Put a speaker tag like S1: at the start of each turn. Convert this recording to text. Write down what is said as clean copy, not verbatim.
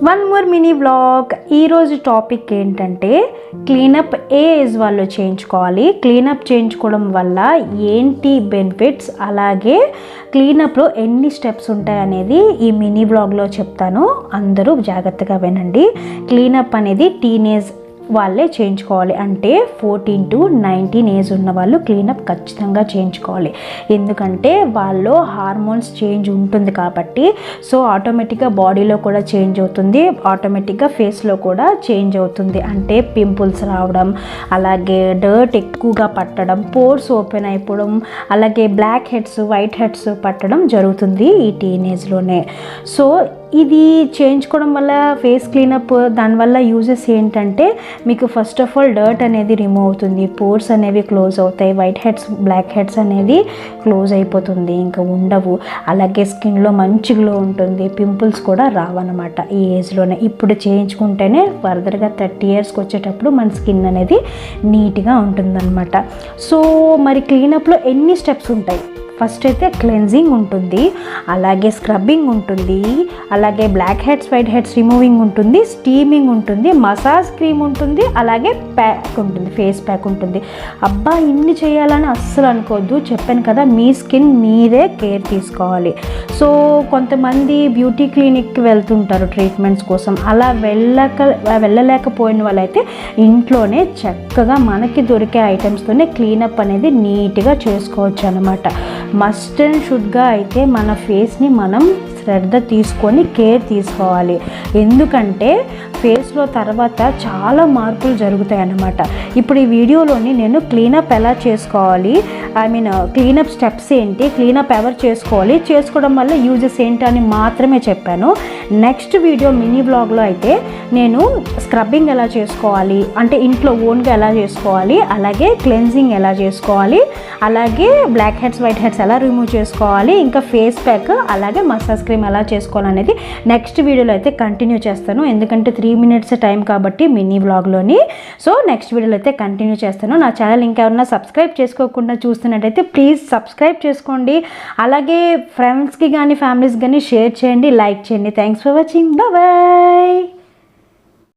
S1: One more mini vlog. ఈరోజు topic ఏంటంటే cleanup ఏ age వాళ్ళు చేయించుకోవాలి, క్లీనప్ చేయించుకోవడం వల్ల ఏంటి బెనిఫిట్స్, అలాగే క్లీనప్లో ఎన్ని స్టెప్స్ ఉంటాయి అనేది ఈ మినీ వ్లాగ్లో చెప్తాను. అందరూ జాగ్రత్తగా వినండి. క్లీనప్ అనేది టీనేజ్ వాళ్ళే చేయించుకోవాలి, అంటే 14 to 19 ఏజ్ ఉన్న వాళ్ళు క్లీనప్ ఖచ్చితంగా చేయించుకోవాలి. ఎందుకంటే వాళ్ళు హార్మోన్స్ చేంజ్ ఉంటుంది కాబట్టి, సో ఆటోమేటిక్గా బాడీలో కూడా చేంజ్ అవుతుంది, ఆటోమేటిక్గా ఫేస్లో కూడా చేంజ్ అవుతుంది. అంటే పింపుల్స్ రావడం, అలాగే డర్ట్ ఎక్కువగా పట్టడం, పోర్స్ ఓపెన్ అయిపోవడం, అలాగే బ్లాక్ హెడ్స్ వైట్ హెడ్స్ పట్టడం జరుగుతుంది ఈ టీనేజ్లోనే. సో ఇది చేయించుకోవడం వల్ల ఫేస్ క్లీనప్ దానివల్ల యూజెస్ ఏంటంటే, మీకు ఫస్ట్ ఆఫ్ ఆల్ డర్ట్ అనేది రిమూవ్ అవుతుంది, పోర్స్ అనేవి క్లోజ్ అవుతాయి, వైట్ హెడ్స్ బ్లాక్ హెడ్స్ అనేది క్లోజ్ అయిపోతుంది, ఇంకా ఉండవు. అలాగే స్కిన్లో మంచి గ్లో ఉంటుంది, పింపుల్స్ కూడా రావన్నమాట ఈ ఏజ్లోనే. ఇప్పుడు చేయించుకుంటేనే ఫర్దర్గా 30 yearsకి వచ్చేటప్పుడు మన స్కిన్ అనేది నీట్గా ఉంటుందన్నమాట. సో మరి క్లీనప్లో ఎన్ని స్టెప్స్ ఉంటాయి? ఫస్ట్ అయితే క్లెన్జింగ్ ఉంటుంది, అలాగే స్క్రబ్బింగ్ ఉంటుంది, అలాగే black heads white heads removing ఉంటుంది, స్టీమింగ్ ఉంటుంది, మసాజ్ క్రీమ్ ఉంటుంది, అలాగే ప్యాక్ ఉంటుంది, ఫేస్ ప్యాక్ ఉంటుంది. అబ్బా ఇన్ని చేయాలని అస్సలు అనుకోవద్దు, చెప్పాను కదా మీ స్కిన్ మీరే కేర్ తీసుకోవాలి. కొంతమంది బ్యూటీ క్లినిక్కి వెళ్తుంటారు ట్రీట్మెంట్స్ కోసం. అలా వెళ్ళలేకపోయిన వాళ్ళైతే ఇంట్లోనే చక్కగా మనకి దొరికే ఐటమ్స్తోనే క్లీనప్ అనేది నీట్గా చేసుకోవచ్చు అన్నమాట. మస్ట్ అండ్ షుడ్గా అయితే మన ఫేస్ని మనం శ్రద్ధ తీసుకొని కేర్ తీసుకోవాలి. ఎందుకంటే ఫేస్లో తర్వాత చాలా మార్పులు జరుగుతాయి అన్నమాట. ఇప్పుడు ఈ వీడియోలోని నేను క్లీనప్ ఎలా చేసుకోవాలి, క్లీనప్ స్టెప్స్ ఏంటి, క్లీనప్ ఎవరు చేసుకోవాలి, చేసుకోవడం వల్ల యూజెస్ ఏంటి అని మాత్రమే చెప్పాను. నెక్స్ట్ వీడియో మినీ వ్లాగ్లో అయితే నేను స్క్రబ్బింగ్ ఎలా చేసుకోవాలి, అంటే ఇంట్లో ఓన్గా ఎలా చేసుకోవాలి, అలాగే క్లెన్జింగ్ ఎలా చేసుకోవాలి, అలాగే బ్లాక్ హెడ్స్ వైట్ హెడ్స్ ఎలా రిమూవ్ చేసుకోవాలి, ఇంకా ఫేస్ ప్యాక్ అలాగే మసాజ్ క్రీమ్ ఎలా చేసుకోవాలనేది నెక్స్ట్ వీడియోలో అయితే కంటిన్యూ చేస్తాను. ఎందుకంటే 3 minutes టైం కాబట్టి మినీ వ్లాగ్లోని. సో నెక్స్ట్ వీడియోలో అయితే కంటిన్యూ చేస్తాను. నా ఛానల్ ఇంకెవరన్నా సబ్స్క్రైబ్ చేసుకోకుండా చూస్తున్నట్టయితే ప్లీజ్ సబ్స్క్రైబ్ చేసుకోండి. అలాగే ఫ్రెండ్స్కి కానీ ఫ్యామిలీస్కి కానీ షేర్ చేయండి, లైక్ చేయండి. Thanks for watching. బాయ్.